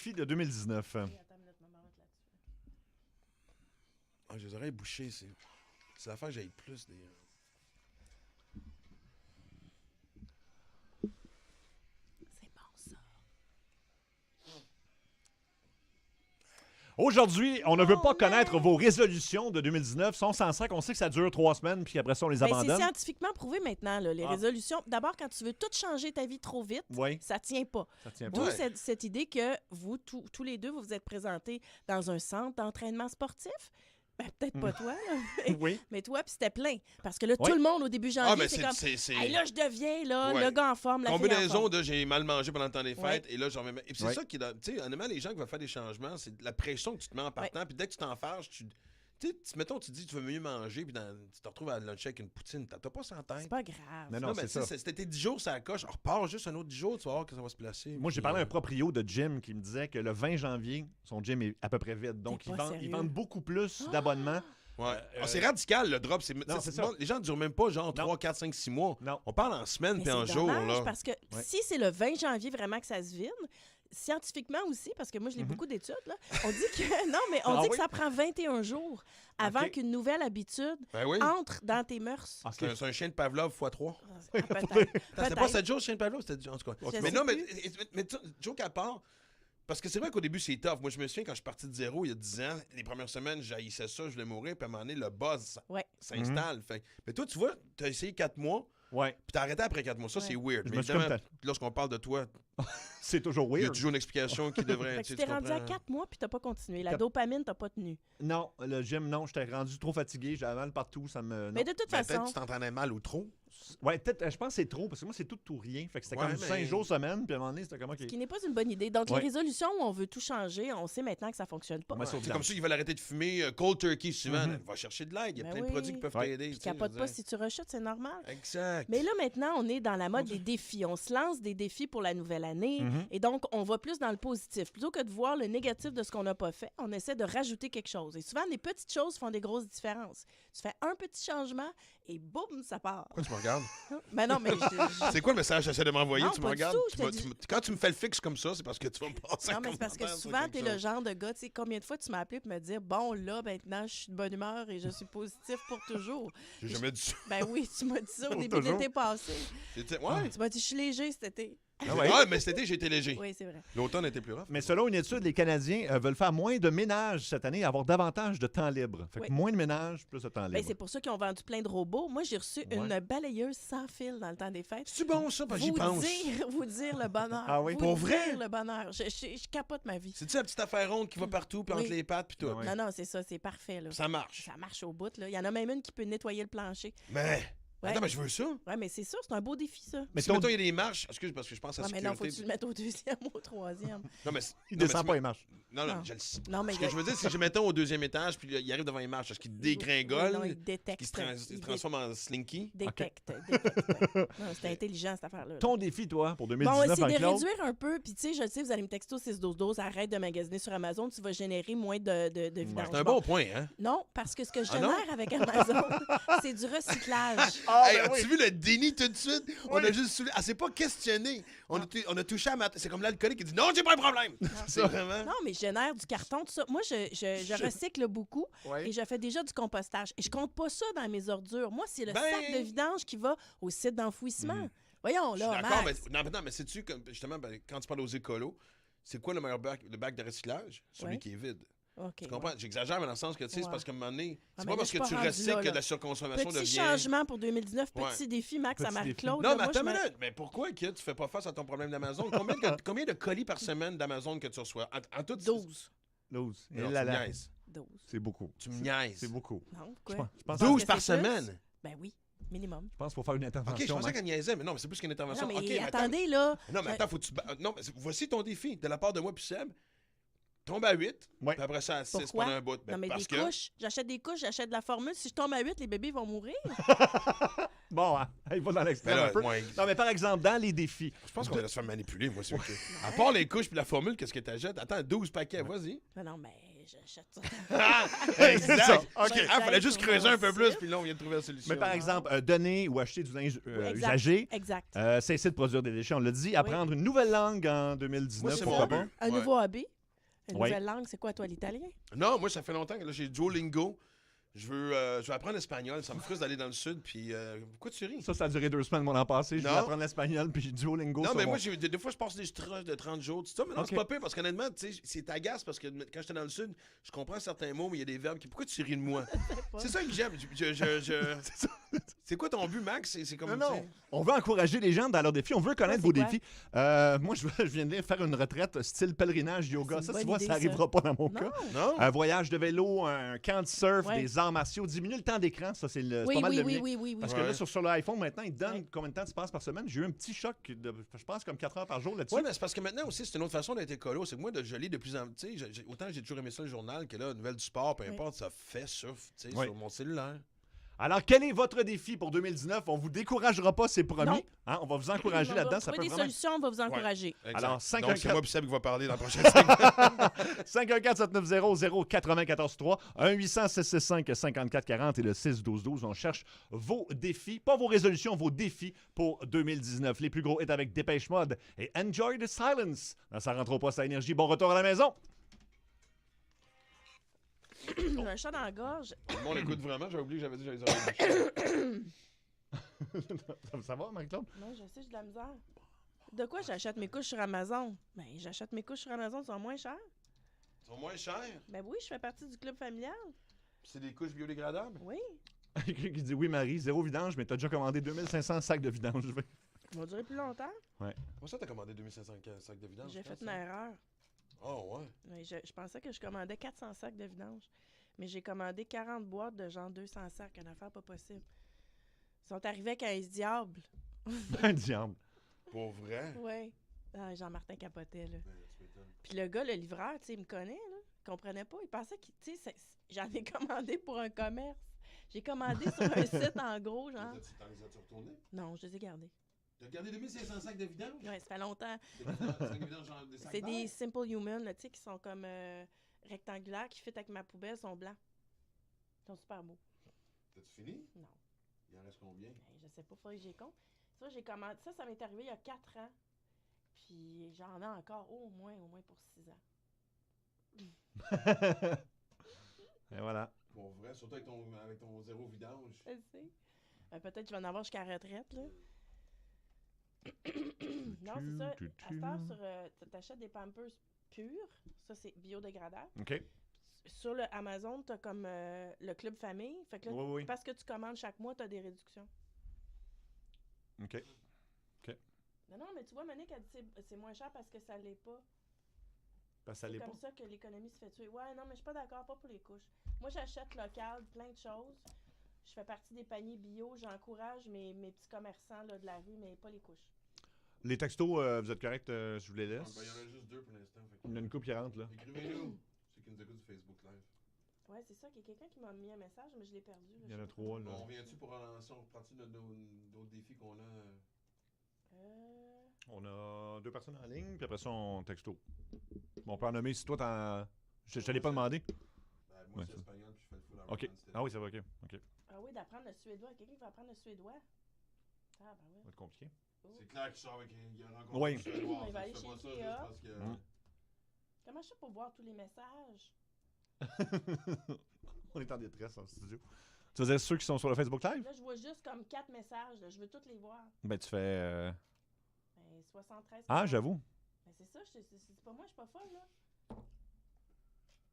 défis de 2019. Attends une minute, maman, là-dessus. Ah, j'ai les oreilles bouchées, c'est l'affaire que j'ai le plus. C'est bon, ça. Aujourd'hui, on ne veut pas Oh, connaître man. vos résolutions de 2019. Si on s'en sert, on sait que ça dure 3 semaines, puis après ça, on les Ben, c'est abandonne. scientifiquement prouvé maintenant, là, les Ah. résolutions. D'abord, quand tu veux tout changer ta vie trop vite, Oui, ça tient pas. ça tient D'où pas. Ouais. cette idée que vous, tous les deux, vous vous êtes présentés dans un centre d'entraînement sportif. Ben, peut-être pas toi, là, Oui. mais toi, puis c'était plein. Parce que là, Oui. tout le monde, au début janvier, mais c'est comme... c'est... Hey, là, je deviens là, Ouais. le gars en forme, la fille en Combinaison forme. de j'ai mal mangé pendant le temps des fêtes Ouais. et là, j'en remets. Et c'est Ouais. ça qui est. Tu sais, honnêtement, les gens qui veulent faire des changements, c'est la pression que tu te mets en partant. Puis dès que tu t'en fâches, tu sais, mettons, tu dis que tu veux mieux manger, puis tu te retrouves à luncher avec une poutine. T'as pas ça en tête. C'est pas grave. Mais non, mais c'est tu sais, ça. c'était tes 10 jours, ça coche. On repart juste un autre 10 jours, tu vas voir que ça va se placer. Moi, j'ai Puis, parlé à un proprio de gym qui me disait que le 20 janvier, son gym est à peu près vide. Donc, T'es ils pas vendent, ils sérieux? vendent beaucoup plus d'abonnements. Ouais. Ah, c'est radical, le drop. Non, c'est ça. Bon, les gens ne durent même pas genre 3, 4, 5, 6 mois. Non. On parle en semaines Mais puis en c'est jours. dommage, Là. parce que si c'est le 20 janvier vraiment que ça se vide, scientifiquement aussi, parce que moi, je lis beaucoup d'études, là, on dit que non, mais on Ah dit oui? que ça prend 21 jours avant OK. qu'une nouvelle habitude Ben oui. entre dans tes mœurs. OK. C'est un chien de Pavlov x3. Ah, peut-être. C'était pas 7 jours, chien de Pavlov? C'était en tout cas. Je Mais sais non, plus. mais joke à part, parce que c'est vrai qu'au début, c'est tough. Moi, je me souviens quand je suis parti de zéro il y a 10 ans, les premières semaines, j'haïssais ça, je voulais mourir, puis à un moment donné, le buzz Ouais. s'installe. Fait que- Mais toi, tu vois, tu as essayé 4 mois, Ouais, puis t'as arrêté après 4 mois. Ça, Ouais. c'est weird. Je Mais me suis évidemment, comme lorsqu'on parle de toi, c'est toujours il y a weird. toujours une explication qui devrait Fait que tu t'es rendu à 4 mois puis t'as pas continué. La Quatre- dopamine, t'as pas tenu. Non, le gym, non, j'étais rendu trop fatigué, j'avais mal partout, ça me... non. Mais de toute Peut-être façon, que tu t'entraînais mal ou trop. Ouais, peut-être, je pense que c'est trop, parce que moi, c'est tout ou rien. Fait que c'était Ouais, comme mais- 5 jours semaine, puis à un moment donné, c'était comme, OK. ce qui n'est pas une bonne idée. Donc, Ouais. les résolutions où on veut tout changer, on sait maintenant que ça fonctionne pas. On met sur C'est le comme plan. ceux qui veulent arrêter de fumer cold turkey souvent. Mhm. Va chercher de l'aide. Il y a Ben plein de oui. produits qui peuvent Ouais. t'aider. Puis tu sais, capote je veux pas dire. si tu rechutes, c'est normal. Exact. Mais là, maintenant, on est dans la mode des défis. On se lance des défis pour la nouvelle année. Mhm. Et donc, on va plus dans le positif. Plutôt que de voir le négatif de ce qu'on n'a pas fait, on essaie de rajouter quelque chose. Et souvent, les petites choses font des grosses différences. Tu fais un petit changement et boum, ça part. Pourquoi tu me regardes? Mais non, mais C'est quoi le message que j'essaie de m'envoyer? Non, Tu me pas du regardes? tout, je Tu te m'as- dis- tu m'as- Quand tu me fais le fixe comme ça, c'est parce que tu vas me passer non, un mais c'est parce que commentaire sur souvent, quelque tu es le chose. genre de gars, tu sais, combien de fois tu m'as appelé pour me dire, bon, là, maintenant, je suis de bonne humeur et je suis positif pour toujours. J'ai jamais dit ça. Ben oui, tu m'as dit ça au Pour début de toujours. l'été passé. Ouais. Tu m'as dit, je suis léger cet été. Ah ouais? Ouais, mais cet été, j'ai été léger. Oui, c'est vrai. L'automne était plus rough. Mais selon une étude, les Canadiens veulent faire moins de ménage cette année et avoir davantage de temps libre. Fait que Oui. moins de ménage, plus de temps Ben, libre. c'est pour ça qu'ils ont vendu plein de robots. Moi, j'ai reçu une balayeuse sans fil dans le temps des fêtes. C'est bon, ça? Parce que j'y pense. Vous dire le bonheur. Ah oui? Vous Pour dire vrai? le bonheur. Je capote ma vie. C'est-tu la petite affaire ronde qui va partout, puis entre Oui. les pattes, puis tout? Ah ouais. Non, non, c'est ça, c'est parfait. Là. Ça marche. Ça marche au bout. Là. Il y en a même une qui peut nettoyer le plancher. Mais... Ouais. Attends, mais je veux ça. Ouais, mais c'est ça, c'est un beau défi, ça. Mais Si, ton- mettons, il y a des marches... Excuse, parce que je pense à Ouais, la mais non, faut que sécurité. tu le mettes au deuxième ou au troisième. Non, mais... il non, mais descend tu pas me- les marches. Non, non, Non. je le sais. Non, mais Ce que je veux dire, c'est que je mettons au deuxième étage, puis il arrive devant les marches, parce qu'il dégringole, Non, il détecte. qui se transforme en slinky. Détecte. Non, c'est intelligent, cette affaire-là. Ton défi, toi, pour Bon, 2019, c'est de Anne-Claude? réduire un peu. Puis, tu sais, je le sais, vous allez me texter au 6-12-12. Arrête de magasiner sur Amazon. Tu vas générer moins de vidange. C'est un bon point, hein? Non, parce que ce que je Ah non? génère avec Amazon, c'est du recyclage. Hey, as-tu vu le déni tout de suite? On a juste soulevé. Elle s'est pas questionnée. On a touché à ma... C'est comme l'alcoolique qui dit non, j'ai pas un problème. C'est vraiment. Non, mais je génère du carton, tout ça. Moi, je recycle beaucoup Ouais. et je fais déjà du compostage. Et je compte pas ça dans mes ordures. Moi, c'est le Ben- sac de vidange qui va au site d'enfouissement. Voyons, Je suis là, d'accord, Max. mais non, mais sais-tu, justement, ben, quand tu parles aux écolos, c'est quoi le meilleur bac, le bac de recyclage? Celui Ouais. qui est vide. OK, Tu comprends? J'exagère, mais dans le sens que, tu sais, Ouais. c'est parce qu'à un moment donné, Ah, c'est mais pas là, parce je suis que pas tu rendue recycles là, que là. de la surconsommation Petit devient... changement pour 2019, Ouais. petit défi, Max, à Petit défi. Marie-Claude. Non, là, mais moi, attends je une me- minute. Mais pourquoi que tu fais pas face à ton problème d'Amazon? Combien de colis par semaine d'Amazon que tu reçois? En tout... 12. 12. Non, Et tu là, me là. niaises. 12. C'est beaucoup. Tu me niaises. C'est beaucoup. Non, Je quoi? pense, 12 que par c'est plus? semaine? Ben oui, minimum. je pense qu'il faut faire une OK, je intervention. pensais Max. qu'elle niaisait, mais non, mais c'est plus qu'une intervention. Non, mais OK, mais attends. attendez, là. Non, mais attends, faut que tu... Non, mais voici ton défi de la part de moi puis Seb. Tombe à 8, Ouais. puis après ça à 6 Pourquoi? pendant un bout. Ben, Non, mais des parce que... couches. J'achète des couches, j'achète de la formule. Si je tombe à 8, les bébés vont mourir. Bon, hein, il va dans l'extrême Ben là, un peu. ouais. Non, mais par exemple, dans les défis, Je pense qu'on va se faire manipuler, moi, c'est OK. À part les couches puis la formule, qu'est-ce que t'achètes? Attends, 12 paquets, vas-y. Non, non, mais j'achète ça. Exact. ça. OK. Ouais, Ah, fallait juste sur creuser mon un peu plus, site. puis là, on vient de trouver la solution. mais par exemple, donner ou acheter du linge Exact. usagé, Exact. cesser de produire des déchets, on l'a dit, apprendre une nouvelle langue en 2019, Moi, c'est pourquoi mon pas? but. Un Ouais. nouveau hobby. Une Oui. nouvelle langue, c'est quoi, toi, l'italien? Non, moi, ça fait longtemps que là, j'ai Duolingo. Je veux apprendre l'espagnol. Ça me frustre d'aller dans le sud. Puis, pourquoi tu ris? Ça a duré 2 semaines, mon an passé. Je voulais Non. apprendre l'espagnol, puis Duolingo Non, sur mais mon- moi, des fois, je passe des struges de 30 jours. Tu sais, mais non, Ok. c'est pas pire parce qu'honnêtement, tu sais, c'est agace parce que quand j'étais dans le sud, je comprends certains mots, mais il y a des verbes qui. Pourquoi tu ris de moi? C'est ça que j'aime. C'est quoi ton but, Max? C'est comme. Non, tu non. sais, On veut encourager les gens dans leurs défis. On veut connaître c'est vos quoi? défis. Moi, je viens de faire une retraite style pèlerinage yoga. C'est Ça, une tu bonne vois, idée, ça n'arrivera pas dans mon Non. cas. Non? Un voyage de vélo, un camp de surf, Ouais. des arts martiaux, diminuer le temps d'écran, ça, c'est Oui, pas mal oui, le oui, mien. oui, oui, oui. Parce que Ouais. là, sur l'iPhone, maintenant, il te donne Ouais. combien de temps tu passes par semaine. J'ai eu un petit choc de, je pense, comme 4 heures par jour là-dessus. Oui, mais c'est parce que maintenant aussi, c'est une autre façon d'être écolo. C'est que moi, je lis de plus en plus. Tu sais, autant j'ai toujours aimé ça le journal que là, nouvelle du sport, peu Oui. importe, ça fait ça, tu sais, Oui. sur mon cellulaire. Alors, quel est votre défi pour 2019? On vous découragera pas, c'est promis. Non. Hein, on va vous encourager On là-dedans. va Ça trouver peut des vraiment... solutions, on va vous encourager. Exact. Alors, Donc, c'est 514 moi puis Seb qui va parler dans la prochaine semaine. 514-790-0943, 1-800-665-5440 et le 6-12-12. On cherche vos défis, pas vos résolutions, vos défis pour 2019. Les plus gros est avec Dépêche Mode et Enjoy the Silence. Ça rentre au poste à énergie. Bon retour à la maison. J'ai un chat dans la gorge. Bon, on écoute vraiment, j'avais oublié que j'avais dit que j'allais les Ça va, Marie-Claude? Non, je sais, j'ai de la misère. De quoi j'achète mes couches sur Amazon? Ben, j'achète mes couches sur Amazon, elles sont moins chères. Ils sont moins chers. Ben oui, je fais partie du club familial. C'est des couches biodégradables. Oui. Quelqu'un qui dit oui, Marie, zéro vidange, mais t'as déjà commandé 2500 sacs de vidange. Ça va durer plus longtemps. Comment ça, t'as commandé 2500 sacs de vidange? J'ai fait quand une ça? erreur. Oh, ouais. Oui, je pensais que je commandais 400 sacs de vidange. Mais j'ai commandé 40 boîtes de genre 200 sacs. Une affaire pas possible. Ils sont arrivés avec un diable. Un diable. Pour vrai? Oui. Ah, Jean-Martin capotait, là. Ben, tu m'étonnes. Puis le gars, le livreur, tu sais, il me connaît, là. Il comprenait pas. Il pensait que, tu sais, j'en ai commandé pour un commerce. J'ai commandé sur un site, en gros, genre. T'en les as-tu retournés? Non, je les ai gardés. T'as gardé 2500 sacs de vidange? Ouais, ça fait longtemps. Des sacs de vidange, genre des sacs C'est des verts? Simple Human, là, tu sais, qui sont comme rectangulaires, qui fit avec ma poubelle, sont blancs. Ils sont super beaux. T'as-tu fini? Non. Il en reste combien? Ben, je sais pas, faudrait que j'y compte. Ça, j'ai commandé. Ça m'est arrivé il y a 4 ans. Puis j'en ai encore au moins pour 6 ans. Et voilà. Pour vrai, surtout avec ton zéro vidange. Je le sais. Peut-être que je vais en avoir jusqu'à la retraite, là. Non, c'est ça. À cette heure, t'achètes des Pampers purs. Ça, c'est biodégradable. OK. Sur le Amazon, t'as comme le club famille. Fait que là, Oui, oui. parce que tu commandes chaque mois, t'as des réductions. OK. Non, mais tu vois, Monique a dit c'est moins cher parce que ça l'est pas. Parce que ça C'est l'est comme pas. ça que l'économie se fait tuer. Ouais, non, mais je suis pas d'accord, pas pour les couches. Moi, j'achète local, plein de choses. Je fais partie des paniers bio. J'encourage mes petits commerçants là, de la rue, mais pas les couches. Les textos, vous êtes correct, je vous les laisse. Ben, il y en a juste 2 pour l'instant. Il y en a une couple qui rentre, là. Écrivez-nous. Ceux qui nous écoutent du Facebook Live. Ouais, c'est ça. Il y a quelqu'un qui m'a mis un message, mais je l'ai perdu. Là, Il y en je a sais 3, pas. là. On revient-tu pour relancer? On reprend-tu d'autres défis qu'on a? On a 2 personnes en ligne, puis après ça, on texto. Bon, on peut en nommer si toi, t'en... Je te l'ai pas demandé. Ben, moi, Ouais, c'est ça. espagnol, puis je fais le full OK. Ah oui, ça va, OK. OK. Ah oui, d'apprendre le suédois. Quelqu'un qui va apprendre le suédois. Ah, ben oui. Ça va être compliqué. C'est clair qu'il sort avec il a rencontré Oui. un Suédois. Il va aller Tu fais chez pas ça Ikea. juste parce que... Comment je fais pour voir tous les messages? On est en détresse en studio. Tu veux dire ceux qui sont sur le Facebook Live? Là, je vois juste comme 4 messages. Là. Je veux tous les voir. Ben, tu fais... Ben, 73. Ah, j'avoue. Ben, c'est ça. C'est pas moi, je suis pas folle, là.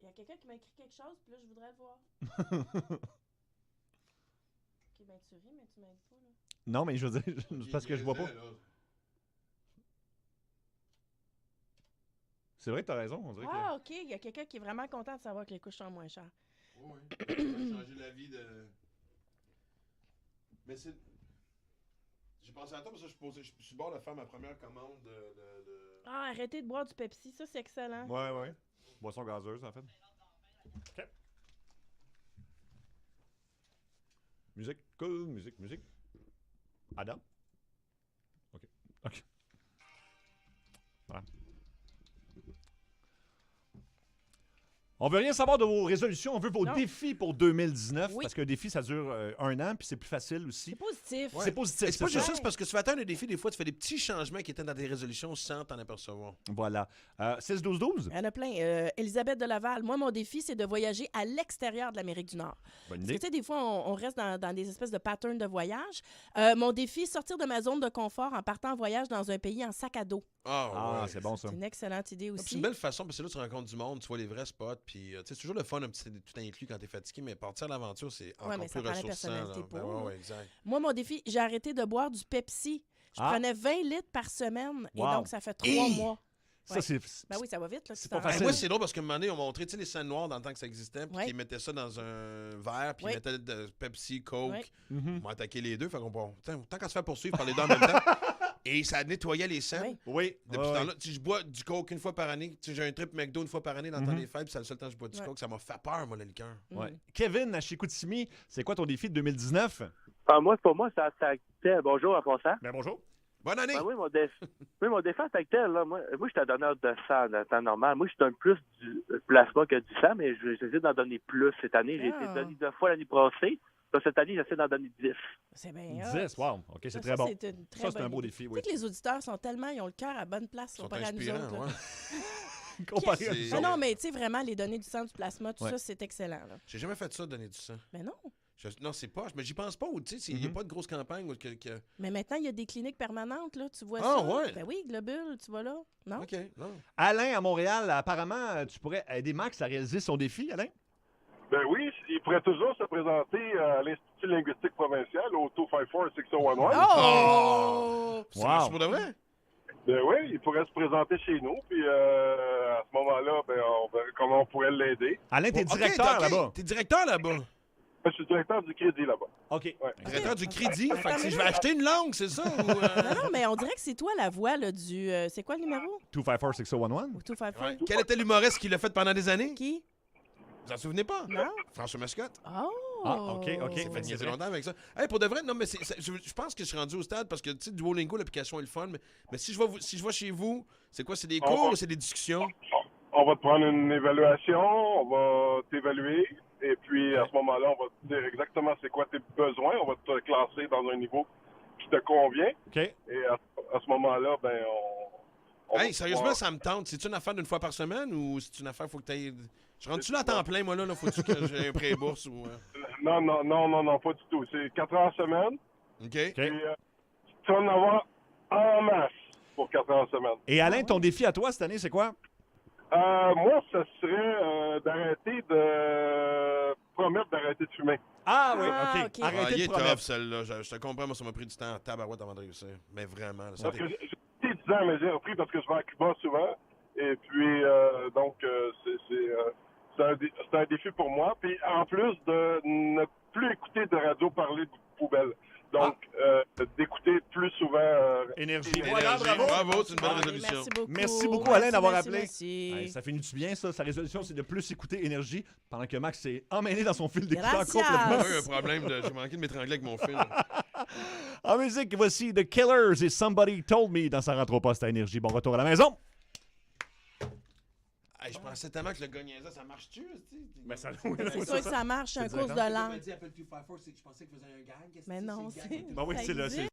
Il y a quelqu'un qui m'a écrit quelque chose, puis là, je voudrais le voir. OK, ben, tu ris, mais tu m'aides pas, là. Non, mais je veux dire, c'est parce que je vois pas. C'est vrai que t'as raison, on dirait Ah, OK. Il y a quelqu'un qui est vraiment content de savoir que les couches sont moins chères. Oui. Ça a changé la vie de... Mais c'est... J'ai pensé à toi parce que je suis bord de faire ma première commande de... Ah, arrêtez de boire du Pepsi. Ça, c'est excellent. que... Ouais, ouais. Boisson gazeuse, en fait. OK. Musique, cool, musique. Adam? OK. Voilà. On veut rien savoir de vos résolutions, on veut vos Non. défis pour 2019. Oui. Parce qu'un défi, ça dure 1 an, puis c'est plus facile aussi. C'est positif. C'est positif, Et c'est pas c'est juste ça. ça, c'est parce que tu fais atteindre un défi, des fois, tu fais des petits changements qui étaient dans tes résolutions sans t'en apercevoir. Voilà. 6-12-12. Il y en a plein. Elisabeth de Laval, moi, mon défi, c'est de voyager à l'extérieur de l'Amérique du Nord. Bonne Parce que, idée. tu sais, des fois, on reste dans des espèces de patterns de voyage. Mon défi, sortir de ma zone de confort en partant en voyage dans un pays en sac à dos. Ah, ouais. c'est bon ça. C'est une excellente idée C'est aussi. une belle façon, parce que là, tu rencontres du monde, tu vois les vrais spots, puis tu sais, c'est toujours le fun, un petit tout inclus quand t'es fatigué, mais partir à l'aventure, c'est encore mais ça plus prend la ressourçant. personnalité là. pour, là. Ouais, exact. Moi, mon défi, j'ai arrêté de boire du Pepsi. Je Ah. prenais 20 litres par semaine. Et Wow. donc, ça fait 3 mois. Ça, Ouais. c'est. Ben oui, ça va vite. Là, C'est tu pas t'en rends facile. Moi, compte. c'est drôle parce qu'à un moment donné, ils ont montré les scènes noires dans le temps que ça existait, puis Ouais. ils mettaient ça dans un verre, puis Ouais. ils mettaient de Pepsi, Coke. Ouais. Mhm. On va attaquer les deux, fait qu'on bon, tant qu'à se faire poursuivre par les deux en même temps. Et ça nettoyait les scènes. Ouais. Oui. Depuis ce temps-là, tu sais, je bois du Coke une fois par année. Tu sais, j'ai un trip McDo une fois par année dans le temps des fêtes, puis c'est le seul temps que je bois du Ouais. Coke. Ça m'a fait peur, moi, le liqueur. Ouais. Mm. Kevin, à Chicoutimi, c'est quoi ton défi de 2019? Ah, moi, pour moi, ça actait. Bonjour en passant. Ben bonjour. Bonne année! Ben oui, mon défi en tant que tel, là, moi, je suis un donneur de sang dans le temps normal. Moi, je donne plus du plasma que du sang, mais j'essaie d'en donner plus cette année. J'ai Ah. été donné 2 fois l'année passée. Là, cette année, j'essaie d'en donner 10. C'est bien. 10, wow. OK, c'est Ça, très bon. C'est une très Ça, c'est un bonne beau idée. défi, Tu oui. sais que les auditeurs sont tellement, ils ont le cœur à bonne place Ils sont comparé à nous inspirants, autres. là. ouais. Comparé à C'est- nous Ah autres. non, mais tu sais, vraiment, les données du sang, du plasma, tout Ouais. ça, c'est excellent. Là. J'ai jamais fait ça, donner du sang. Mais non. Non, c'est pas. Mais j'y pense pas. Tu sais, il n'y a pas de grosse campagne. Mais maintenant, il y a des cliniques permanentes, là. Tu vois Ah, ça. ouais? Ben oui, Globule, tu vas là. Non? OK, non. Alain, à Montréal, apparemment, tu pourrais aider Max à réaliser son défi, Alain? Ben oui, il pourrait toujours se présenter à l'Institut linguistique provincial au 254-6011. Oh! C'est Wow. marche pour de vrai? Ben oui, il pourrait se présenter chez nous, puis à ce moment-là, ben, on verrait comment on pourrait l'aider. Alain, t'es Ok, directeur ok, là-bas. T'es directeur là-bas. Je suis directeur du crédit là-bas. OK. Ouais. Directeur du crédit. Attends, Fait que si mais je vais là- acheter une langue, c'est ça? Ou, Non, mais on dirait que c'est toi la voix là, du. C'est quoi le numéro? 254-6011. Ou 254? Ouais. Quel était l'humoriste qui l'a fait pendant des années? Qui? Vous en souvenez pas? Non? François Mascotte. Oh! Ah, OK, OK. Ça fait C'est niaiser vrai. longtemps avec ça. Hey, pour de vrai, non, mais je pense que je suis rendu au stade parce que, tu sais, Duolingo, l'application est le fun, mais si je vais chez vous, c'est quoi? C'est des cours ou c'est des discussions? On va te prendre une évaluation, on va t'évaluer, et puis à ce moment-là, on va te dire exactement c'est quoi tes besoins, on va te classer dans un niveau qui te convient, OK. et à ce moment-là, ben, on Hey, va sérieusement, pouvoir- ça me tente. C'est-tu une affaire d'une fois par semaine ou c'est une affaire, faut que tu ailles. Je rentre-tu là à temps plein, moi, là? Faut-tu que j'ai un pré-bourse ou. Non, pas du tout. C'est 4 heures semaine. OK? OK. Puis, tu vas en avoir en masse pour 4 heures semaine. Et Alain, ton défi à toi cette année, c'est quoi? Moi, ça serait d'arrêter de promettre d'arrêter de fumer. Ah oui, Ah, OK. OK. Ah, Arrêtez il de est promettre. tough, celle-là. Je te comprends, moi, ça m'a pris du temps en tabarouette avant de réussir. Mais vraiment, là, ça Parce que j'ai été 10 ans, mais j'ai repris parce que je vais à Cuba souvent. Et puis, donc, c'est un défi pour moi. Puis, en plus de ne plus écouter de radio parler de poubelle. Donc, d'écouter plus souvent... Énergie. Énergie. Voilà, bravo. Bravo, c'est une bonne Allez, résolution. Merci beaucoup. Merci beaucoup, Alain, d'avoir Merci, appelé. merci. Hey, ça finit-tu bien, ça? Sa résolution, c'est de plus écouter Énergie pendant que Max s'est emmêlé dans son fil d'écouteur Gracias. complètement. J'ai eu un problème de. J'ai manqué de m'étrangler avec mon film. En musique, voici The Killers et Somebody Told Me dans sa rentre au poste à Énergie. Bon retour à la maison. Hey, je pensais tellement que le gars niaisait, ça marche-tu? Mais ça, C'est sûr que ça marche, c'est un C'est course direct, de langue. dit Apple 254, c'est que je pensais qu'il faisait un gag. Mais non, c'est. Ben oui, ça c'est le- existe.